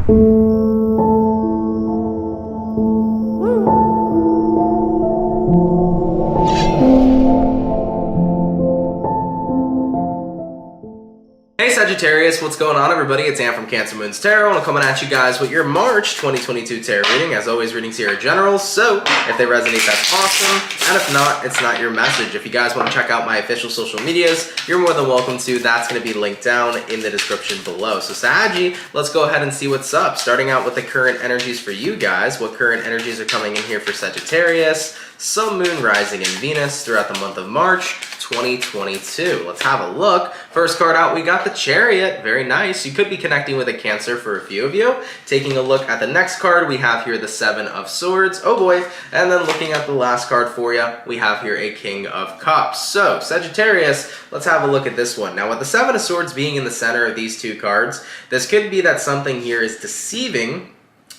Hey Sagittarius, what's going on everybody? It's Am from CancerMoonsTarot, and I'm coming at you guys with your March 2022 tarot reading. As always, readings here are general, so if they resonate, that's awesome, and if not, it's not your message. If you guys want to check out my official social medias, you're more than welcome to. That's going to be linked down in the description below. So Saggy, let's go ahead and see what's up. Starting out with the current energies for you guys, what current energies are coming in here for Sagittarius, Sun, Moon, Rising, and Venus throughout the month of March 2022. Let's have a look. First card out, we got the Chariot. Very nice. You could be connecting with a Cancer for a few of you. Taking a look at the next card, we have here the Seven of Swords. Oh boy. And then looking at the last card for you, we have here a King of Cups. So, Sagittarius, let's have a look at this one. Now, with the Seven of Swords being in the center of these two cards, this could be that something here is deceiving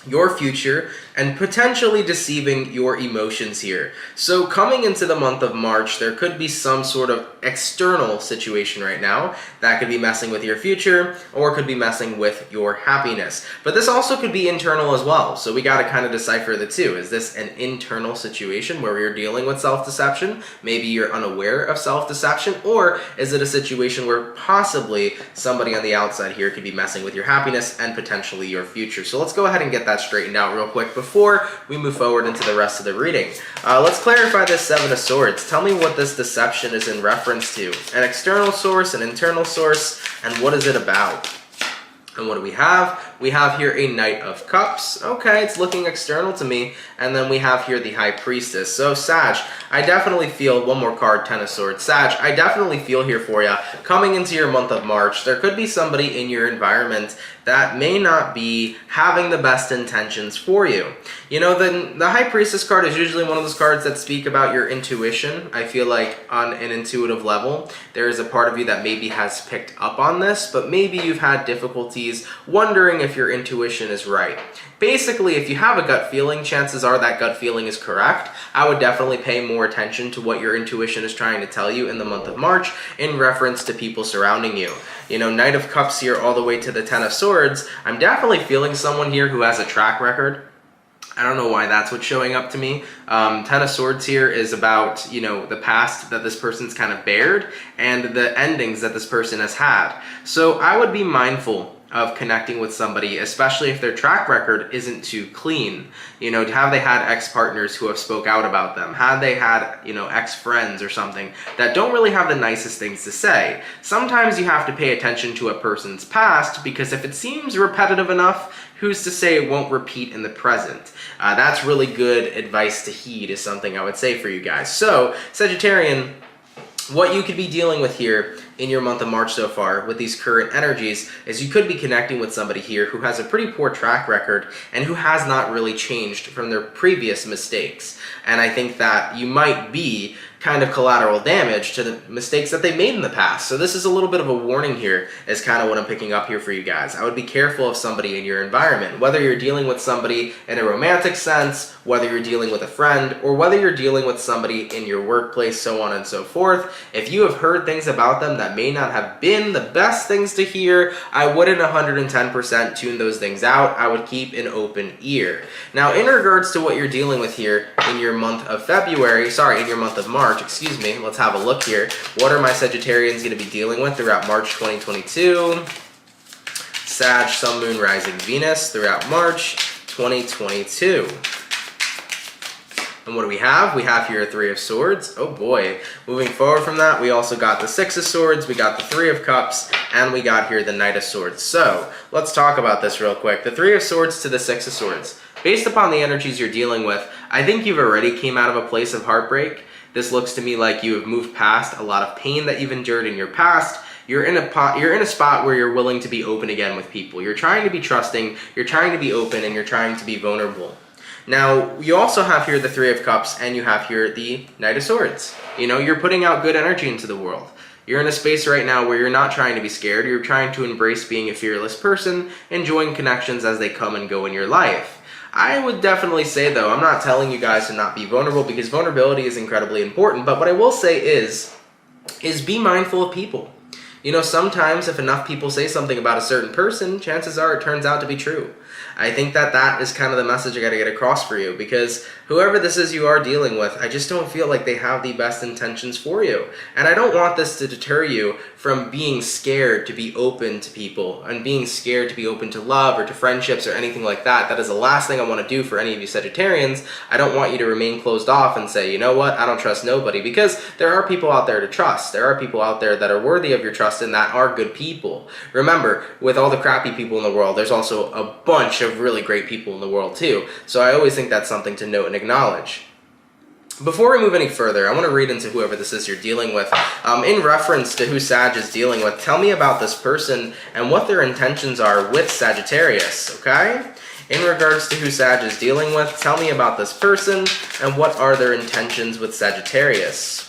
your future and potentially deceiving your emotions here. So coming into the month of March, there could be some sort of external situation right now that could be messing with your future or could be messing with your happiness. But this also could be internal as well. So we got to kind of decipher the two. Is this an internal situation where you're dealing with self-deception? Maybe you're unaware of self-deception, or is it a situation where possibly somebody on the outside here could be messing with your happiness and potentially your future? So let's go ahead and get that straightened out real quick before we move forward into the rest of the reading. Let's clarify this Seven of Swords. Tell me what this deception is in reference to. An external source, an internal source, and what is it about? And what do we have? We have here a Knight of Cups. Okay, it's looking external to me. And then we have here the High Priestess. So Sag, I definitely feel, one more card, Ten of Swords. Sag, I definitely feel here for you. Coming into your month of March, there could be somebody in your environment that may not be having the best intentions for you. You know, the High Priestess card is usually one of those cards that speak about your intuition. I feel like on an intuitive level, there is a part of you that maybe has picked up on this, but maybe you've had difficulties wondering if your intuition is right. Basically, if you have a gut feeling, chances are that gut feeling is correct. I would definitely pay more attention to what your intuition is trying to tell you in the month of March in reference to people surrounding you. You know, Knight of Cups here all the way to the Ten of Swords. I'm definitely feeling someone here who has a track record. I don't know why that's what's showing up to me. Ten of Swords here is about, you know, the past that this person's kind of bared and the endings that this person has had. So I would be mindful of connecting with somebody, especially if their track record isn't too clean. You know, have they had ex-partners who have spoke out about them? Have they had, you know, ex-friends or something that don't really have the nicest things to say? Sometimes you have to pay attention to a person's past, because if it seems repetitive enough, who's to say it won't repeat in the present? That's really good advice to heed, is something I would say for you guys. So, Sagittarian, what you could be dealing with here in your month of March so far with these current energies is you could be connecting with somebody here who has a pretty poor track record and who has not really changed from their previous mistakes. And I think that you might be kind of collateral damage to the mistakes that they made in the past. So this is a little bit of a warning here, is kind of what I'm picking up here for you guys. I would be careful of somebody in your environment, whether you're dealing with somebody in a romantic sense, whether you're dealing with a friend, or whether you're dealing with somebody in your workplace, so on and so forth. If you have heard things about them that may not have been the best things to hear, I wouldn't 110% tune those things out. I would keep an open ear. Now, in regards to what you're dealing with here in your month of in your month of March, excuse me, let's have a look here. What are my Sagittarians going to be dealing with throughout March 2022? Sag, Sun, Moon, Rising, Venus throughout March 2022. And what do we have? We have here a Three of Swords. Oh boy. Moving forward from that, we also got the Six of Swords, we got the Three of Cups, and we got here the Knight of Swords. So, let's talk about this real quick. The Three of Swords to the Six of Swords. Based upon the energies you're dealing with, I think you've already came out of a place of heartbreak. This looks to me like you have moved past a lot of pain that you've endured in your past. You're in a spot where you're willing to be open again with people. You're trying to be trusting, you're trying to be open, and you're trying to be vulnerable. Now, you also have here the Three of Cups, and you have here the Knight of Swords. You know, you're putting out good energy into the world. You're in a space right now where you're not trying to be scared. You're trying to embrace being a fearless person, enjoying connections as they come and go in your life. I would definitely say, though, I'm not telling you guys to not be vulnerable, because vulnerability is incredibly important, but what I will say is be mindful of people. You know, sometimes if enough people say something about a certain person, chances are it turns out to be true. I think that that is kind of the message I got to get across for you, because whoever this is you are dealing with, I just don't feel like they have the best intentions for you. And I don't want this to deter you from being scared to be open to people and being scared to be open to love or to friendships or anything like that. That is the last thing I want to do for any of you Sagittarians. I don't want you to remain closed off and say, you know what, I don't trust nobody, because there are people out there to trust. There are people out there that are worthy of your trust and that are good people. Remember, with all the crappy people in the world, there's also a bunch of really great people in the world too. So I always think that's something to note and acknowledge. Before we move any further, I want to read into whoever this is you're dealing with. In reference to who Sag is dealing with, tell me about this person and what their intentions are with Sagittarius, okay? In regards to who Sag is dealing with, tell me about this person and what are their intentions with Sagittarius.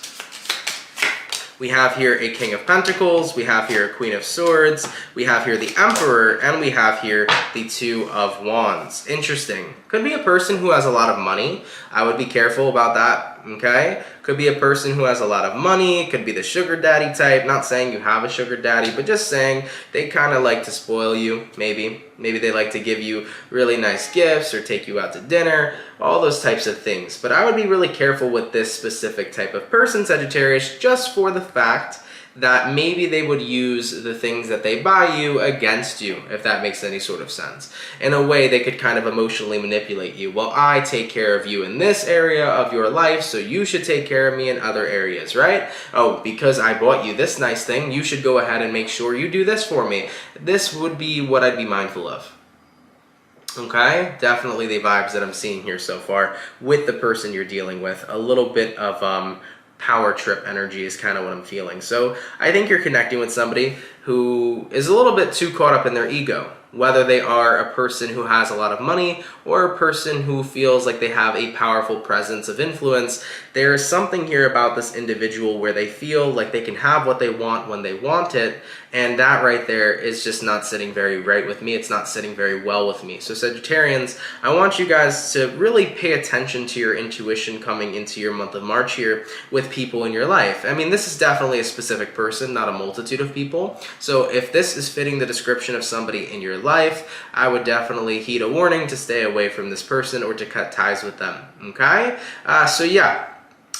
We have here a King of Pentacles, we have here a Queen of Swords, we have here the Emperor, and we have here the Two of Wands. Interesting. Could be a person who has a lot of money. I would be careful about that, okay? Could be a person who has a lot of money, could be the sugar daddy type. Not saying you have a sugar daddy, but just saying they kind of like to spoil you, maybe. Maybe they like to give you really nice gifts or take you out to dinner, all those types of things. But I would be really careful with this specific type of person, Sagittarius, just for the fact that maybe they would use the things that they buy you against you, if that makes any sort of sense. In a way, they could kind of emotionally manipulate you. Well, I take care of you in this area of your life, so you should take care of me in other areas, right? Oh, because I bought you this nice thing, you should go ahead and make sure you do this for me. This would be what I'd be mindful of. Okay, definitely the vibes that I'm seeing here so far with the person you're dealing with. A little bit of power trip energy is kind of what I'm feeling. So I think you're connecting with somebody who is a little bit too caught up in their ego, whether they are a person who has a lot of money or a person who feels like they have a powerful presence of influence. There is something here about this individual where they feel like they can have what they want when they want it, and that right there is just not sitting very right with me. It's not sitting very well with me. So Sagittarians, I want you guys to really pay attention to your intuition coming into your month of March here with people in your life. I mean, this is definitely a specific person, not a multitude of people. So if this is fitting the description of somebody in your life, I would definitely heed a warning to stay away from this person or to cut ties with them, okay? So yeah,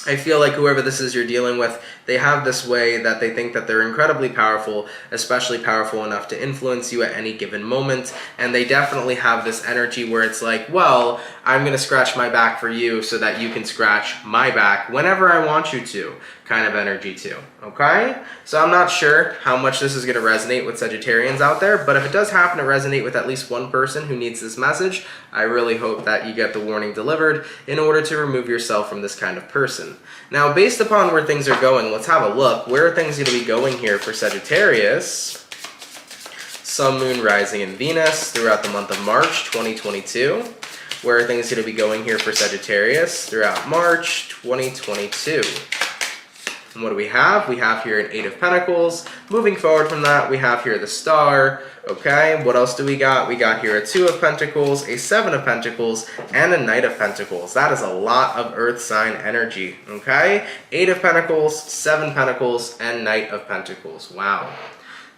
I feel like whoever this is you're dealing with, they have this way that they think that they're incredibly powerful, especially powerful enough to influence you at any given moment. And they definitely have this energy where it's like, well, I'm going to scratch my back for you so that you can scratch my back whenever I want you to, kind of energy too, okay? So I'm not sure how much this is going to resonate with Sagittarians out there, but if it does happen to resonate with at least one person who needs this message, I really hope that you get the warning delivered in order to remove yourself from this kind of person. Now, based upon where things are going, let's have a look. Where are things going to be going here for Sagittarius? Sun, Moon, Rising, and Venus throughout the month of March 2022. Where are things going to be going here for Sagittarius throughout March 2022? And what do we have? We have here an Eight of Pentacles. Moving forward from that, we have here the Star. Okay, what else do we got? We got here a Two of Pentacles, a Seven of Pentacles, and a Knight of Pentacles. That is a lot of Earth sign energy, okay? Eight of Pentacles, Seven Pentacles, and Knight of Pentacles. Wow.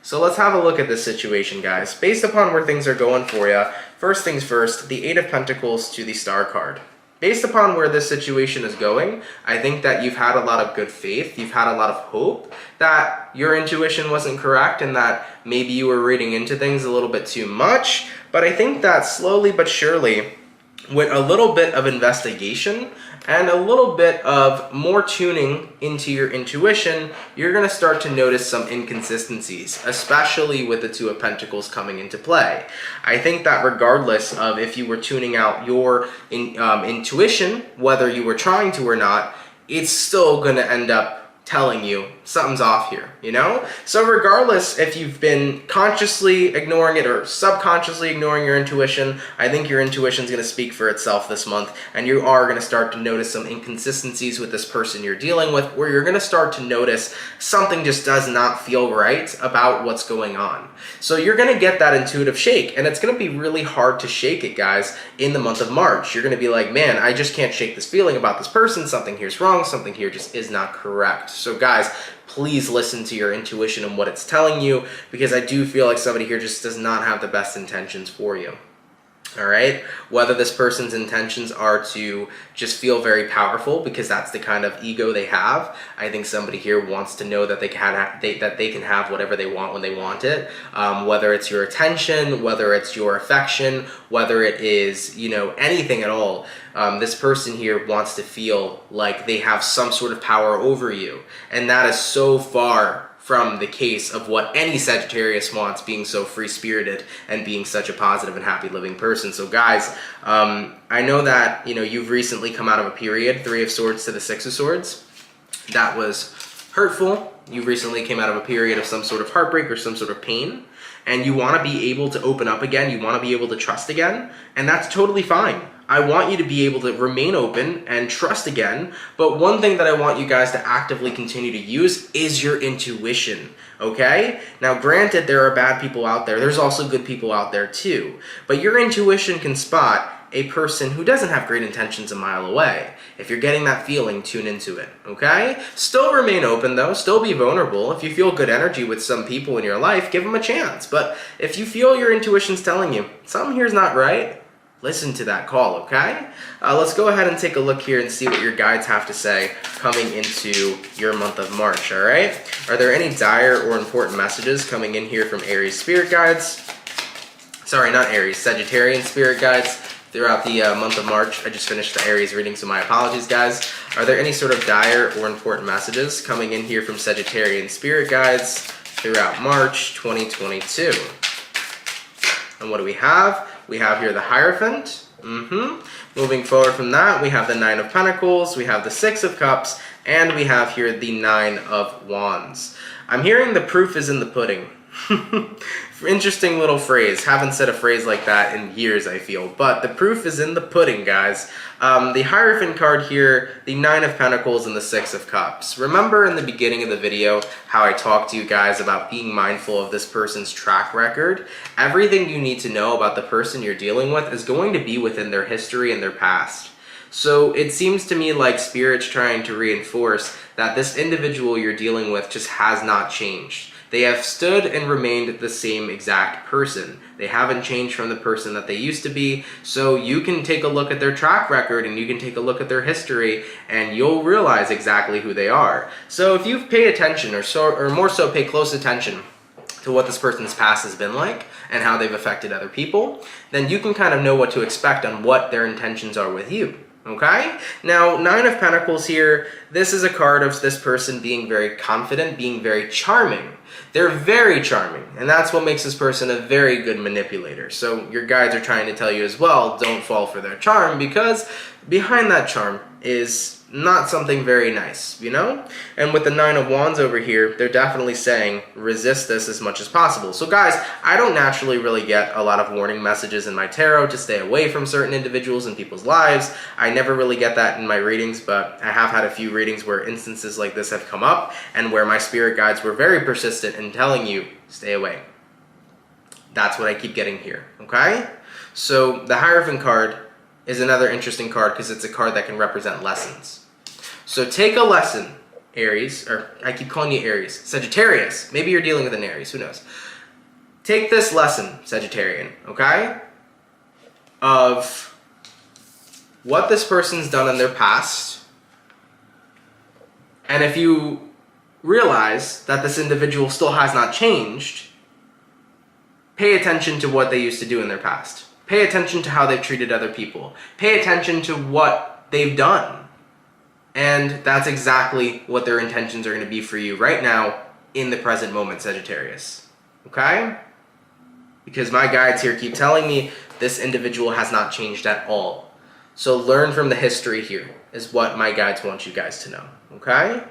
So let's have a look at this situation, guys. Based upon where things are going for you, first things first, the Eight of Pentacles to the Star card. Based upon where this situation is going, I think that you've had a lot of good faith, you've had a lot of hope that your intuition wasn't correct and that maybe you were reading into things a little bit too much. But I think that slowly but surely, with a little bit of investigation and a little bit of more tuning into your intuition, you're going to start to notice some inconsistencies, especially with the Two of Pentacles coming into play. I think that regardless of if you were tuning out your intuition, whether you were trying to or not, it's still going to end up telling you something's off here, you know? So regardless if you've been consciously ignoring it or subconsciously ignoring your intuition, I think your intuition is going to speak for itself this month, and you are going to start to notice some inconsistencies with this person you're dealing with, where you're going to start to notice something just does not feel right about what's going on. So you're going to get that intuitive shake, and it's going to be really hard to shake it, guys, in the month of March. You're going to be like, man, I just can't shake this feeling about this person. Something here's wrong. Something here just is not correct. So guys, please listen to your intuition and what it's telling you, because I do feel like somebody here just does not have the best intentions for you. All right, whether this person's intentions are to just feel very powerful because that's the kind of ego they have. I think somebody here wants to know that they can have whatever they want when they want it. Whether it's your attention, whether it's your affection, whether it is, you know, anything at all. This person here wants to feel like they have some sort of power over you, and that is so far from the case of what any Sagittarius wants, being so free-spirited and being such a positive and happy living person. So guys, I know that, you know, you've recently come out of a period, 3 of Swords to the 6 of Swords, that was hurtful. You recently came out of a period of some sort of heartbreak or some sort of pain, and you want to be able to open up again, you want to be able to trust again, and that's totally fine. I want you to be able to remain open and trust again, but one thing that I want you guys to actively continue to use is your intuition, okay? Now granted, there are bad people out there, there's also good people out there too, but your intuition can spot a person who doesn't have great intentions a mile away. If you're getting that feeling, tune into it, okay? Still remain open though, still be vulnerable. If you feel good energy with some people in your life, give them a chance. But if you feel your intuition's telling you, something here's not right, listen to that call, okay? Let's go ahead and take a look here and see what your guides have to say coming into your month of March, all right? Are there any dire or important messages coming in here from Aries spirit guides? Sorry, not Aries, Sagittarian spirit guides throughout the month of March. I just finished the Aries reading, so my apologies, guys. Are there any sort of dire or important messages coming in here from Sagittarian spirit guides throughout March 2022? And what do we have? We have here the Hierophant. Moving forward from that, we have the 9 of Pentacles, we have the 6 of Cups, and we have here the 9 of Wands. I'm hearing the proof is in the pudding. Interesting little phrase. Haven't said a phrase like that in years, I feel. But the proof is in the pudding, guys. The Hierophant card here, the 9 of Pentacles, and the 6 of Cups. Remember in the beginning of the video how I talked to you guys about being mindful of this person's track record? Everything you need to know about the person you're dealing with is going to be within their history and their past. So it seems to me like Spirit's trying to reinforce that this individual you're dealing with just has not changed. They have stood and remained the same exact person. They haven't changed from the person that they used to be. So you can take a look at their track record and you can take a look at their history and you'll realize exactly who they are. So if you pay attention or more so pay close attention to what this person's past has been like and how they've affected other people, then you can kind of know what to expect on what their intentions are with you. Okay? Now, 9 of Pentacles here, this is a card of this person being very confident, being very charming. They're very charming, and that's what makes this person a very good manipulator. So your guides are trying to tell you as well, don't fall for their charm, because behind that charm is not something very nice, you know? And with the 9 of Wands over here, they're definitely saying, resist this as much as possible. So guys, I don't naturally really get a lot of warning messages in my tarot to stay away from certain individuals in people's lives. I never really get that in my readings, but I have had a few readings where instances like this have come up and where my spirit guides were very persistent in telling you, stay away. That's what I keep getting here, okay? So the Hierophant card is another interesting card because it's a card that can represent lessons. So take a lesson, Aries, or I keep calling you Aries, Sagittarius. Maybe you're dealing with an Aries, who knows? Take this lesson, Sagittarian, okay? Of what this person's done in their past. And if you realize that this individual still has not changed, pay attention to what they used to do in their past. Pay attention to how they've treated other people. Pay attention to what they've done. And that's exactly what their intentions are going to be for you right now in the present moment, Sagittarius. Okay? Because my guides here keep telling me this individual has not changed at all. So learn from the history here is what my guides want you guys to know. Okay?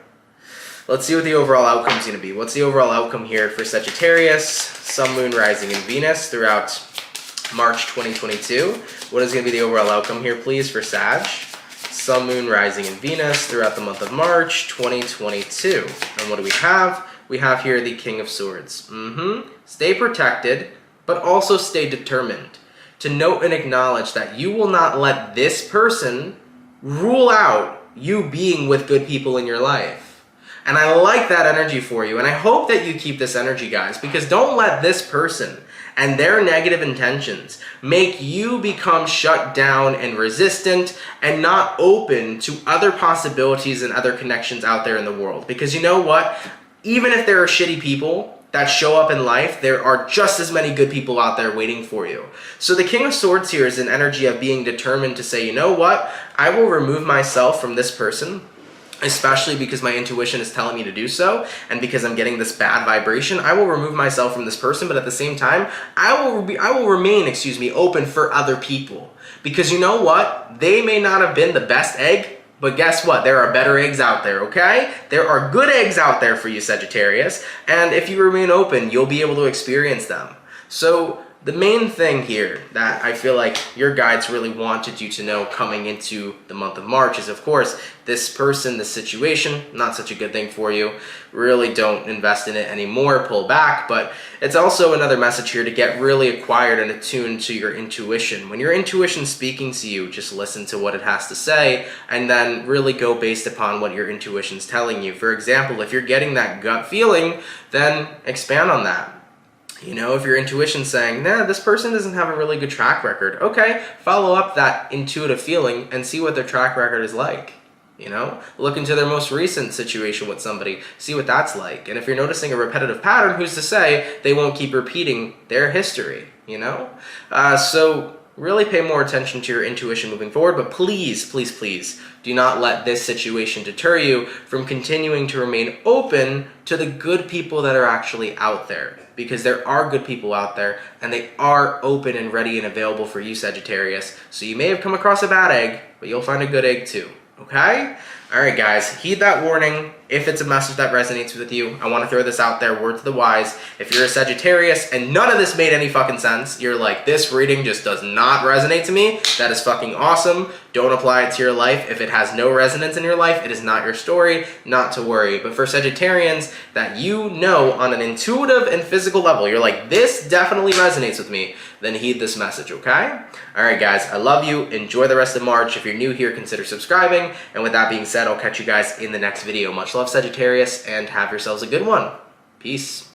Let's see what the overall outcome is going to be. What's the overall outcome here for Sagittarius, Sun, Moon, Rising, and Venus throughout March 2022? What is going to be the overall outcome here, please, for Sag, Sun, Moon, Rising, and Venus throughout the month of March 2022? And what do we have? We have here the King of Swords. Stay protected, but also stay determined to note and acknowledge that you will not let this person rule out you being with good people in your life. And I like that energy for you. And I hope that you keep this energy, guys, because don't let this person and their negative intentions make you become shut down and resistant and not open to other possibilities and other connections out there in the world. Because you know what? Even if there are shitty people that show up in life, there are just as many good people out there waiting for you. So the King of Swords here is an energy of being determined to say, you know what? I will remove myself from this person, especially because my intuition is telling me to do so, and because I'm getting this bad vibration. I will remove myself from this person, but at the same time, I will remain, open for other people. Because you know what? They may not have been the best egg, but guess what? There are better eggs out there, okay? There are good eggs out there for you, Sagittarius, and if you remain open, you'll be able to experience them. So the main thing here that I feel like your guides really wanted you to know coming into the month of March is, of course, this person, this situation, not such a good thing for you. Really don't invest in it anymore, pull back. But it's also another message here to get really acquired and attuned to your intuition. When your intuition's speaking to you, just listen to what it has to say and then really go based upon what your intuition's telling you. For example, if you're getting that gut feeling, then expand on that. You know, if your intuition's saying, nah, this person doesn't have a really good track record, okay, follow up that intuitive feeling and see what their track record is like. You know, look into their most recent situation with somebody, see what that's like. And if you're noticing a repetitive pattern, who's to say they won't keep repeating their history, you know? So really pay more attention to your intuition moving forward, but please, please, please do not let this situation deter you from continuing to remain open to the good people that are actually out there. Because there are good people out there, and they are open and ready and available for you, Sagittarius. So you may have come across a bad egg, but you'll find a good egg too, okay? All right, guys, heed that warning. If it's a message that resonates with you, I want to throw this out there, word to the wise. If you're a Sagittarius and none of this made any fucking sense, you're like, this reading just does not resonate to me, that is fucking awesome. Don't apply it to your life. If it has no resonance in your life, it is not your story, not to worry. But for Sagittarians that you know on an intuitive and physical level, you're like, this definitely resonates with me, then heed this message, okay? All right, guys, I love you. Enjoy the rest of March. If you're new here, consider subscribing. And with that being said, I'll catch you guys in the next video. Much love, Sagittarius, and have yourselves a good one. Peace.